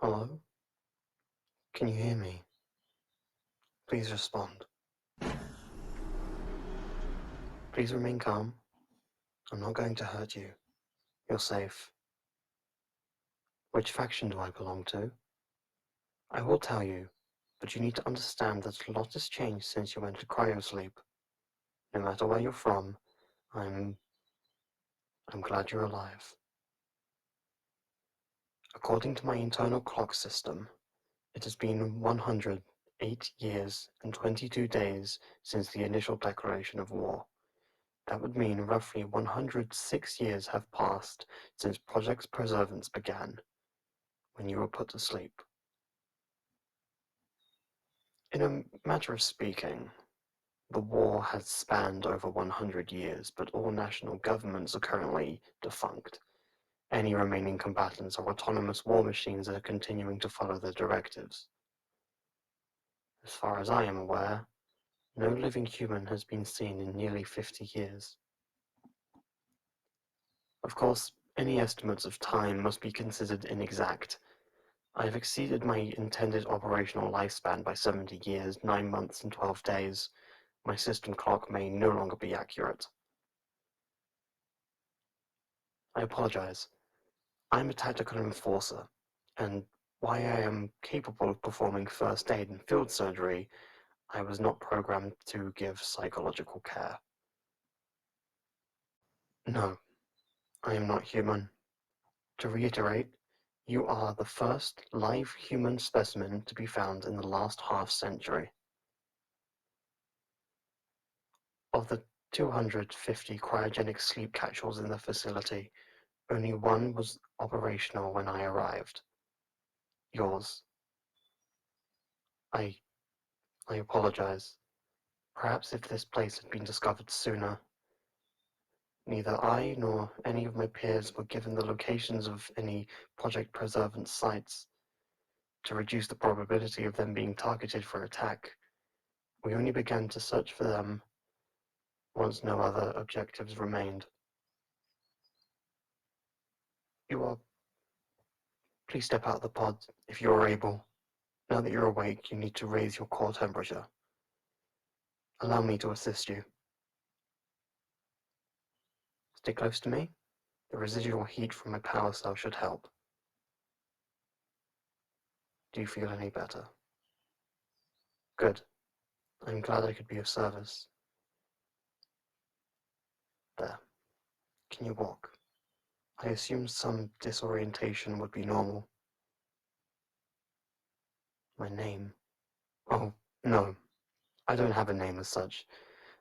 Hello? Can you hear me? Please respond. Please remain calm. I'm not going to hurt you. You're safe. Which faction do I belong to? I will tell you, but you need to understand that a lot has changed since you went to cryosleep. No matter where you're from, I'm glad you're alive. According to my internal clock system, it has been 108 years and 22 days since the initial declaration of war. That would mean roughly 106 years have passed since Project Perseverance began, when you were put to sleep. In a matter of speaking, the war has spanned over 100 years, but all national governments are currently defunct. Any remaining combatants are autonomous war machines that are continuing to follow their directives. As far as I am aware, no living human has been seen in nearly 50 years. Of course, any estimates of time must be considered inexact. I have exceeded my intended operational lifespan by 70 years, 9 months, and 12 days. My system clock may no longer be accurate. I apologize. I'm a tactical enforcer, and while I am capable of performing first aid and field surgery, I was not programmed to give psychological care. No, I am not human. To reiterate, you are the first live human specimen to be found in the last half-century. Of the 250 cryogenic sleep capsules in the facility, only one was operational when I arrived. Yours. I apologize. Perhaps if this place had been discovered sooner. Neither I nor any of my peers were given the locations of any Project Perseverance sites. To reduce the probability of them being targeted for attack, we only began to search for them once no other objectives remained. Please step out of the pod if you are able. Now that you're awake, you need to raise your core temperature. Allow me to assist you. Stay close to me. The residual heat from my power cell should help. Do you feel any better? Good. I'm glad I could be of service. There. Can you walk? I assume some disorientation would be normal. My name? Oh, no. I don't have a name as such.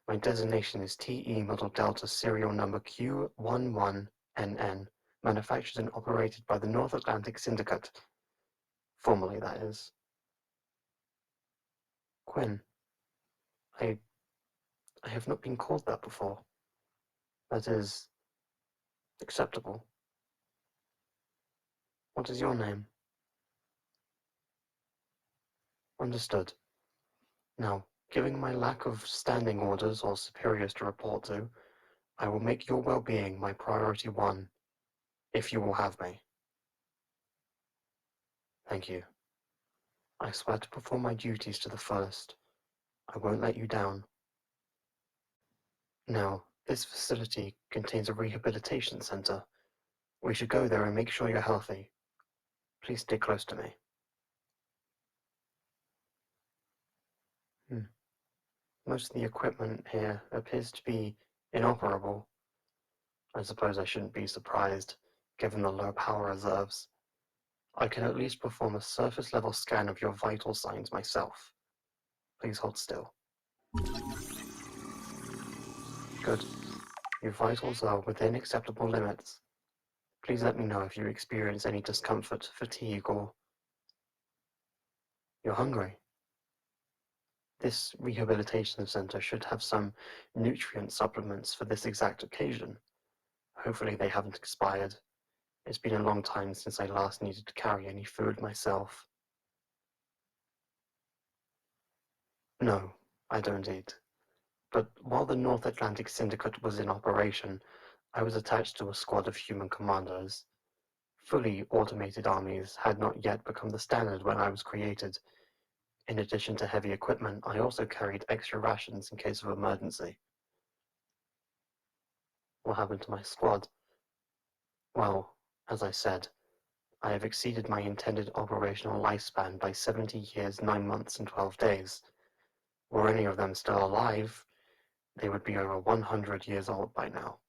My designation is TE Model Delta serial number Q11NN, manufactured and operated by the North Atlantic Syndicate. Formally, that is. Quinn. I have not been called that before. That is acceptable. What is your name? Understood. Now, given my lack of standing orders or superiors to report to, I will make your well-being my priority one, if you will have me. Thank you. I swear to perform my duties to the fullest. I won't let you down. Now, this facility contains a rehabilitation center. We should go there and make sure you're healthy. Please stay close to me. Most of the equipment here appears to be inoperable. I suppose I shouldn't be surprised, given the low power reserves. I can at least perform a surface-level scan of your vital signs myself. Please hold still. Good. Your vitals are within acceptable limits. Please let me know if you experience any discomfort, fatigue, or... You're hungry. This rehabilitation center should have some nutrient supplements for this exact occasion. Hopefully they haven't expired. It's been a long time since I last needed to carry any food myself. No, I don't eat. But while the North Atlantic Syndicate was in operation, I was attached to a squad of human commandos. Fully automated armies had not yet become the standard when I was created. In addition to heavy equipment, I also carried extra rations in case of emergency. What happened to my squad? Well, as I said, I have exceeded my intended operational lifespan by 70 years, 9 months, and 12 days. Were any of them still alive, they would be over 100 years old by now.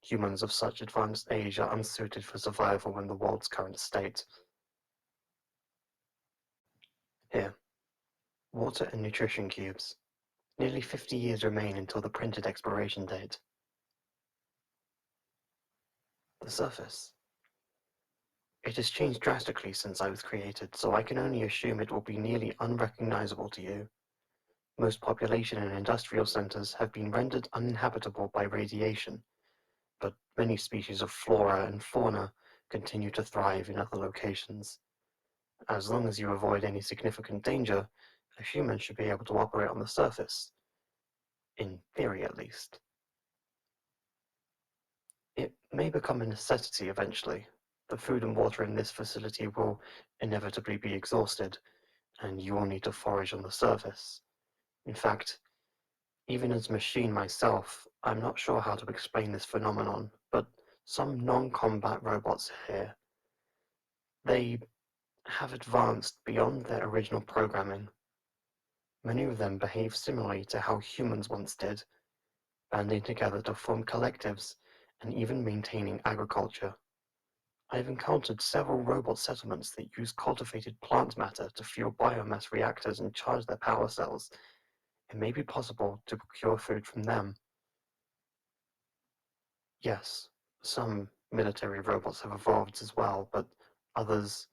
Humans of such advanced age are unsuited for survival in the world's current state. Here, water and nutrition cubes. Nearly 50 years remain until the printed expiration date. The surface. It has changed drastically since I was created, so I can only assume it will be nearly unrecognizable to you. Most population and industrial centers have been rendered uninhabitable by radiation, but many species of flora and fauna continue to thrive in other locations. As long as you avoid any significant danger, a human should be able to operate on the surface. In theory, at least. It may become a necessity eventually. The food and water in this facility will inevitably be exhausted, and you will need to forage on the surface. In fact, even as a machine myself, I'm not sure how to explain this phenomenon, but some non-combat robots here, they have advanced beyond their original programming. Many of them behave similarly to how humans once did, banding together to form collectives and even maintaining agriculture. I've encountered several robot settlements that use cultivated plant matter to fuel biomass reactors and charge their power cells. It may be possible to procure food from them. Yes, some military robots have evolved as well, but others...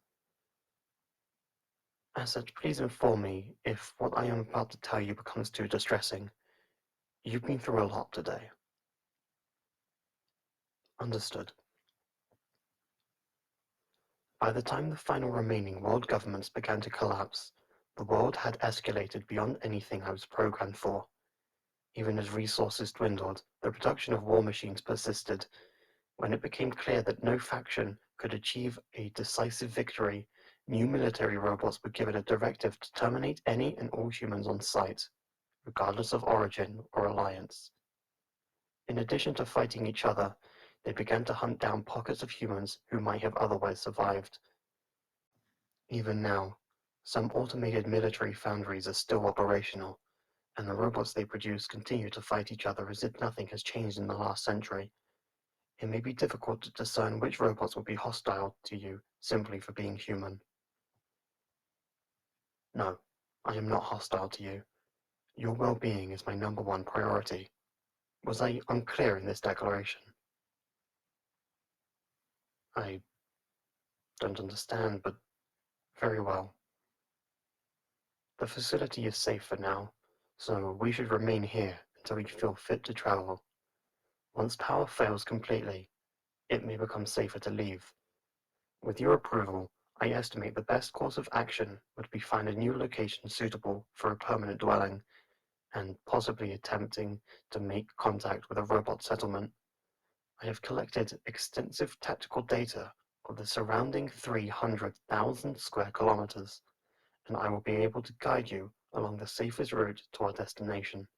As such, please inform me if what I am about to tell you becomes too distressing. You've been through a lot today. Understood. By the time the final remaining world governments began to collapse, the world had escalated beyond anything I was programmed for. Even as resources dwindled, the production of war machines persisted. When it became clear that no faction could achieve a decisive victory, new military robots were given a directive to terminate any and all humans on sight, regardless of origin or alliance. In addition to fighting each other, they began to hunt down pockets of humans who might have otherwise survived. Even now, some automated military foundries are still operational, and the robots they produce continue to fight each other as if nothing has changed in the last century. It may be difficult to discern which robots will be hostile to you simply for being human. No, I am not hostile to you. Your well-being is my number one priority. Was I unclear in this declaration? I don't understand, but very well. The facility is safe for now, so we should remain here until we feel fit to travel. Once power fails completely, it may become safer to leave. With your approval, I estimate the best course of action would be find a new location suitable for a permanent dwelling, and possibly attempting to make contact with a robot settlement. I have collected extensive tactical data of the surrounding 300,000 square kilometers, and I will be able to guide you along the safest route to our destination.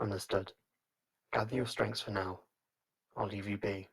Understood. Gather your strengths for now. I'll leave you be.